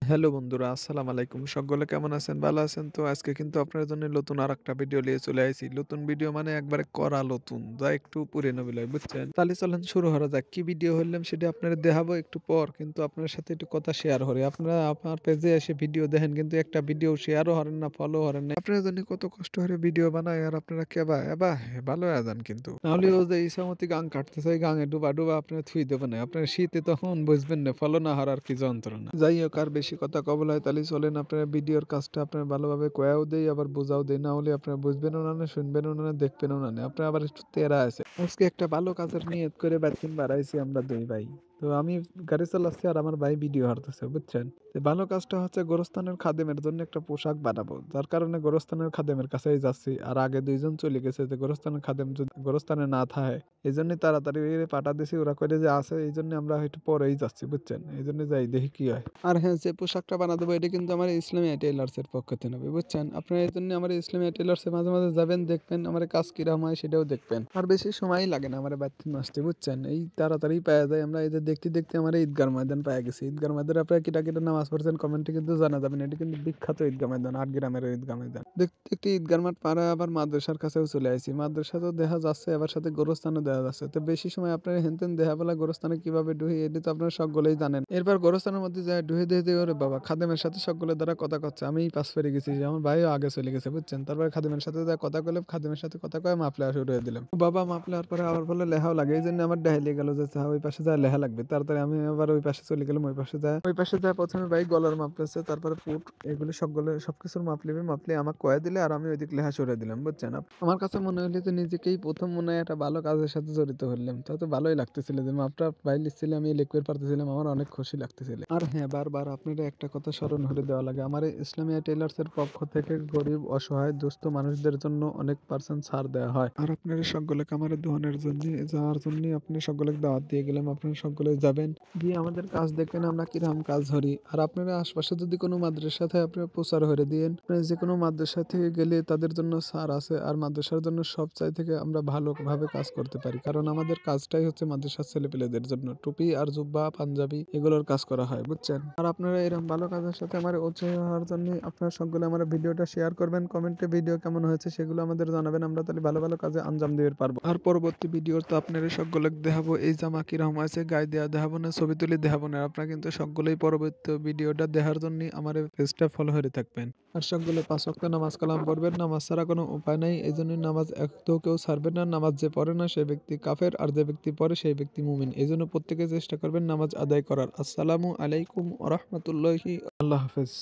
Hello বন্ধুরা, আসসালামু আলাইকুম। সকলে কেমন আছেন? ভালো আছেন তো? আজকে কিন্তু আপনার জন্য নতুন আরেকটা ভিডিও নিয়ে চলে আইছি। নতুন ভিডিও মানে একবারে কড়া নতুন, যা একটু পুরানো বিলয়, বুঝছেন? তাহলে চলেন শুরু করা যাক। কি ভিডিও হইলাম সেটা আপনাদের দেখাবো একটু পর। কিন্তু আপনার সাথে একটু কথা শেয়ার করি। আপনারা আমার পেজে এসে ভিডিও দেখেন কিন্তু একটা ভিডিও শেয়ারও করেন না, ফলো করেন না। আপনার জন্য কত কষ্ট করে ভিডিও বানাই আর আপনারা কেবা এবা ভালো হয়ে যান কিন্তু। নাহলে ও যে ইছামতি গাং কাটতেছে ওই গাঙে ডুবা ডুবা আপনারা থুই দেবেন না। আপনার শীতে তখন বুঝবেন না ফলো না হারার কি যন্ত্রণা। যাই হোক আর বেশি কথা কবল হয় তাহলে চলেন আপনারা ভিডিওর কাজটা আপনার ভালোভাবে কয়াও দেই আবার বোঝাও দেই, না হলে আপনারা বুঝবেনও না, শুনবেনও না, দেখবেনও না। আপনার আবার একটু তেরা আছে। আজকে একটা ভালো কাজের নিয়ত করে বাইতিন বাড়াইছি আমরা দুই ভাই। তো আমি গাড়ি চালাচ্ছি আর আমার ভাই ভিডিও হারতেছে, বুঝছেন? তো ভালো কাজটা হচ্ছে গোরস্থানের খাদেমের জন্য একটা পোশাক বানাবো, যার কারণে গোরস্থানের খাদেমের কাছেই যাচ্ছি। আর আগে দুইজন চলে গেছে, যে গোরস্থানের খাদেম যদি গোরস্থানে না থাকে এই জন্য তাড়াতাড়ি পাঠা দিছি, ওরা কইলে যে আছে, এই জন্য আমরা একটু পরেই যাচ্ছি, বুঝছেন? এই জন্য যাই দেখি কি হয়। আর হ্যাঁ, যে পোশাকটা বানা দেবো এটা কিন্তু আমার ইসলামিয়া টেইলার্স এর পক্ষ থেকে নেবে, বুঝছেন? আপনারা এই জন্য আমার ইসলামিয়া টেইলার্স এ মাঝে মাঝে যাবেন, দেখবেন আমার কাজ কিরকম হয় সেটাও দেখবেন। আর বেশি সময়ই লাগে না আমার বাড়িতে আসতে, বুঝছেন? এই তাড়াতাড়ি পাওয়া যায়। আমরা এই যে দেখতে দেখতে আমার ঈদগার ময়দান পাওয়া গেছি। ঈদগার ময়দানে আপনারা কিটা কিটা নামাজ পড়ছেন কমেন্টে কিন্তু জানা যাবেন। এটা কিন্তু বিখ্যাত ঈদগাহ ময়দান, ৮ গ্রামের ঈদগাহ ময়দান। দেখতে দেখতে ঈদগার মাঠ পাড়া আবার মাদ্রাসার কাছেও চলে আসি। মাদ্রাসাতেও দেখা যাচ্ছে, আবার সাথে গোরস্থানও দেখা যাচ্ছে। তো বেশি সময় আপনার হেনতেন দেখা বেলা গোরস্থানে কিভাবে ঢুই এটা তো আপনারা সকলেই জানেন। এরপর গোরস্থানের মধ্যে যায় ঢুয়ে দিয়ে দিয়ে ওরে বাবা, খাদেমের সাথে সকলের দ্বারা কথা করছে। আমিই পাশ ফিরে গেছি, আমার ভাইও আগে চলে গেছে, বুঝছেন? তারপর খাদেমের সাথে যা কথা কইলাম, খাদেমের সাথে কথা কয়ে মাপ লেখা শুরু করে দিলাম। বাবা মাপ লেওয়ার পরে আবার বলে লেখাও লাগে, এই জন্য আমার দেখাইলে গেল যে ওই পাশে যা লেখা লাগবে। তাড়াতাড়ি আমি আবার ওই পাশে চলে গেলাম। ওই পাশে যায় প্রথমে ভাই গলার মাপ লেছে, তারপরে পুট, এগুলো সবকিছুর মাপ লিবে। মাপলে আমাকে কয়ে দিলে আর আমি ওইদিক লেখা সরিয়ে দিলাম, বুঝছেন? আমার কাছে মনে হইলো যে নিজেকেই প্রথম মনে হয় একটা ভালো কাজের সাথে জড়িত হলাম। তা তো ভালোই লাগতেছিল যে মাপটা ভাই লিখছিল, আমি লিখতে পারতেছিলাম, আমার অনেক খুশি লাগতেছিল। আর হ্যাঁ, বারবার আপনারা একটা কথা স্মরণ করে দেওয়া লাগে, আমার এই ইসলামিয়া টেইলার্স এর পক্ষ থেকে গরিব অসহায় দুস্থ মানুষদের জন্য অনেক পার্সেন্ট ছাড় দেওয়া হয়। আর আপনারা সকলকে আমার দোকানের জন্য যাওয়ার জন্য আপনি সকলকে দাওয়াত দিয়ে গেলাম। আপনারা সকলে যাবেন, গিয়ে আমাদের কাজ দেখবেন আমরা কিরকম কাজ ধরি। আর আপনারা আশপাশে যদি কোনো মাদ্রাসা থাকে আপনারা প্রচার করে দিয়েন। আপনারা যে কোনো মাদ্রাসা থেকে গেলে তাদের জন্য ছাড় আছে, আর মাদ্রাসার জন্য সব চাই থেকে আমরা ভালোভাবে কাজ করতে পারি, কারণ আমাদের কাজটাই হচ্ছে মাদ্রাসার ছেলেপেলেদের জন্য টুপি আর জুব্বা পাঞ্জাবি এগুলোর কাজ করা হয়, বুঝছেন? আর আপনারা এরকম ভালো কাজের সাথে আমার উৎসাহ হওয়ার জন্য আপনারা সকলে আমার ভিডিওটা শেয়ার করবেন, কমেন্টে ভিডিও কেমন হয়েছে সেগুলো আমাদের জানাবেন। আমরা তাহলে ভালো ভালো কাজে আঞ্জাম দিতে পারবো। আর পরবর্তী ভিডিও তো আপনারা সকলে দেখাবো এই জামা কিরকম আছে, গায়ে দেওয়া দেখাবো না, ছবি তুলে দেখাবো না। আপনারা কিন্তু সকলেই পরবর্তী ভিডিওটা দেখার জন্য আমার পেজটা ফলো করে থাকবেন। আর সকলে ৫ ওয়াক্ত নামাজ কালাম পড়বেন, নামাজ ছাড়া কোনো উপায় নাই। এই জন্য নামাজ একটাও কেউ ছাড়বেন না। নামাজ যে পড়ে না সে ব্যক্তি কাফের, আর যে ব্যক্তি পড়ে সেই ব্যক্তি মুমিন। এই জন্য প্রত্যেকে চেষ্টা করবেন নামাজ আদায় করার। আসসালামু আলাইকুম ওয়া রাহমাতুল্লাহি, আল্লাহ হাফেজ।